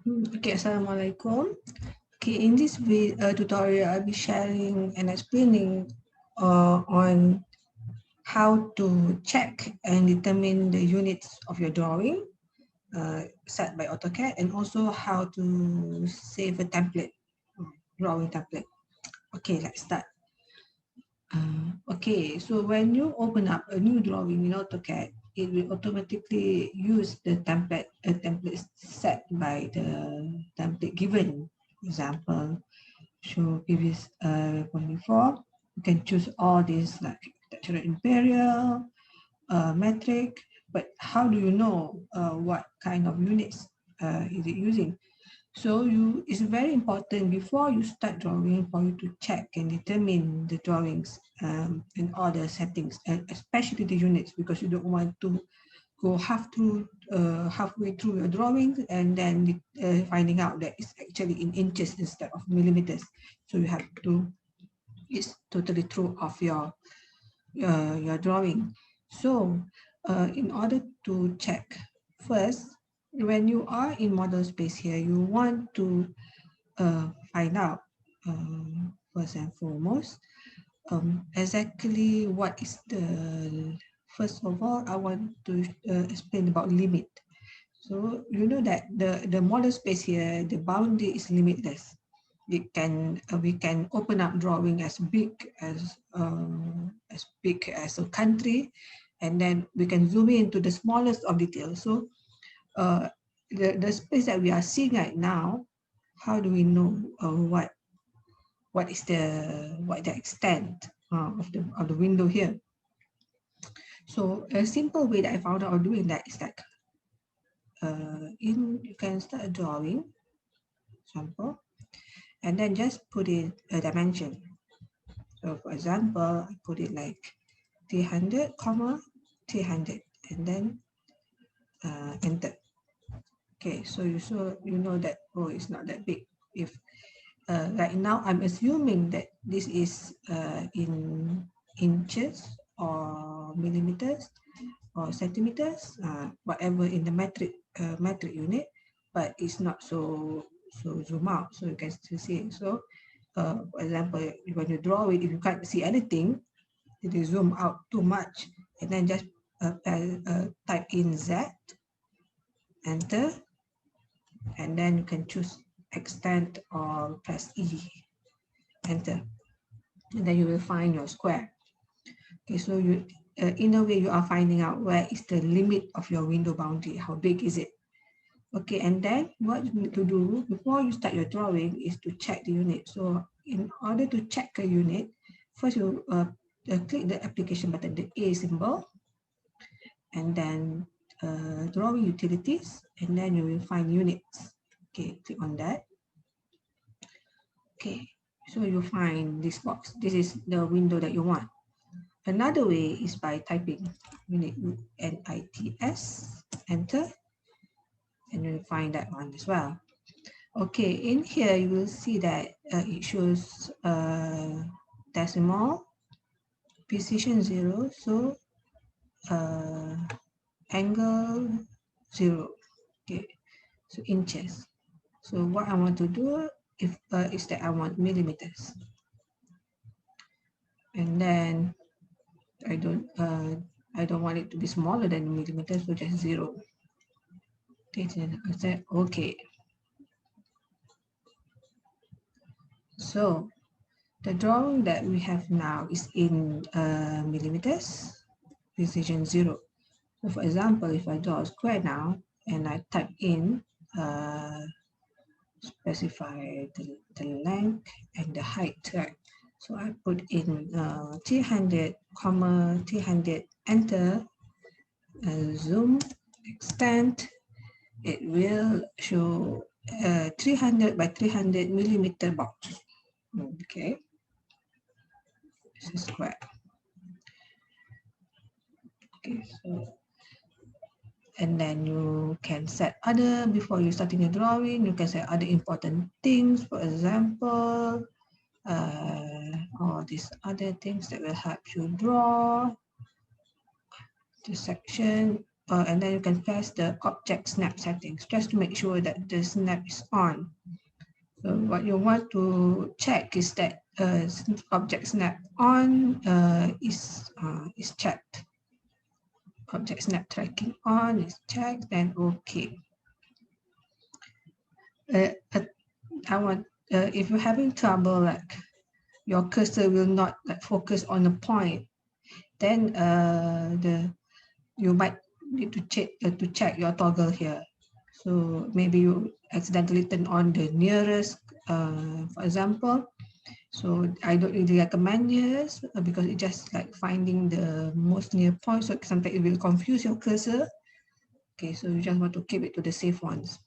Okay, Assalamualaikum. Okay, in this tutorial, I'll be sharing and explaining on how to check and determine the units of your drawing set by AutoCAD, and also how to save a template, drawing template. Okay, let's start. Okay, so when you open up a new drawing in AutoCAD, it will automatically use the template, a template set by the template given. For example, show previous from before, you can choose all these like architectural imperial, metric, but how do you know what kind of units is it using? So it's very important before you start drawing for you to check and determine the drawings and all the settings, and especially the units, because you don't want to go halfway through your drawings and then finding out that it's actually in inches instead of millimeters. So you have to, it's totally true of your drawing. So in order to check, first, when you are in model space here, you want to find out first and foremost exactly what is the, first of all, I want to explain about limit. So you know that the model space here, the boundary is limitless. We can open up drawing as big as a country, and then we can zoom into the smallest of details. So the space that we are seeing right now, how do we know what is the extent of the window here? So a simple way that I found out of doing that is like you can start a drawing sample and then just put in a dimension. So for example, I put it like 300, 300, and then enter. Okay, so you know that, oh, it's not that big. If right now I'm assuming that this is in inches or millimeters or centimeters, whatever in the metric unit, but it's not so zoom out, so you can still see it. So for example, when you draw it, if you can't see anything, it is zoom out too much, and then just type in Z, enter, and then you can choose extend or press E, enter, and then you will find your square. Okay, so you in a way you are finding out where is the limit of your window boundary, how big is it. Okay, and then what you need to do before you start your drawing is to check the unit. So in order to check a unit, first you click the application button, the A symbol, and then drawing utilities, and then you will find units. Okay, click on that. Okay, so you find this box. This is the window that you want. Another way is by typing unit NITS, enter, and you'll find that one as well. Okay, in here you will see that it shows decimal, precision 0, so angle 0. Okay, so inches. So what I want to do is that I want millimeters, and then I don't want it to be smaller than millimeters, so just 0. I said okay. So the drawing that we have now is in millimeters, precision 0. So for example, if I draw a square now and I type in specify the length and the height, right? So I put in 300, 300, enter, zoom, extend. It will show 300 by 300 millimeter box. Okay, this is square. Okay, so and then you can set other, before you starting your drawing, you can set other important things, for example, all these other things that will help you draw the section. and then you can press the object snap settings just to make sure that the snap is on. So what you want to check is that object snap on is checked. Object snap tracking on is checked, then okay. If you're having trouble, like your cursor will not like focus on a point, then you might need to check your toggle here. So maybe you accidentally turn on the nearest, for example. So I don't really recommend this because it's just like finding the most near point. So sometimes it will confuse your cursor. Okay, so you just want to keep it to the safe ones.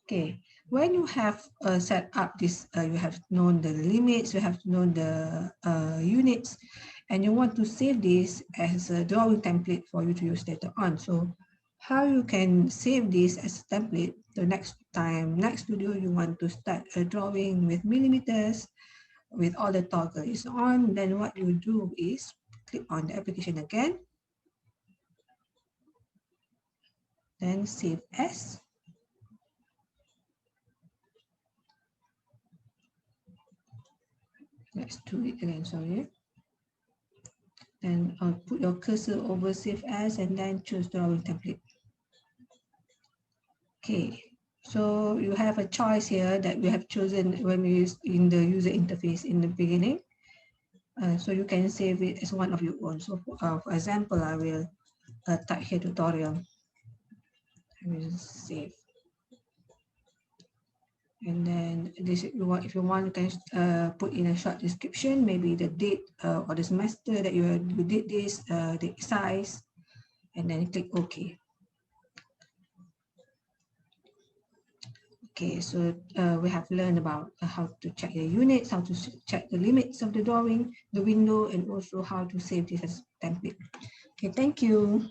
Okay, when you have set up this, you have known the limits, you have known the units, and you want to save this as a drawing template for you to use later on. So how you can save this as a template, the next video you want to start a drawing with millimeters, with all the toggle is on, then what you do is click on the application again, then save as. Let's do it again, sorry. And put your cursor over save as and then choose drawing template. Okay, so you have a choice here that we have chosen when we use in the user interface in the beginning. So you can save it as one of your own. So for example, I will type here tutorial. I will save. And then this, if you want, you can put in a short description, maybe the date or the semester that you did this, the size, and then click OK. Okay, so we have learned about how to check the units, how to check the limits of the drawing, the window, and also how to save this as template. Okay, thank you.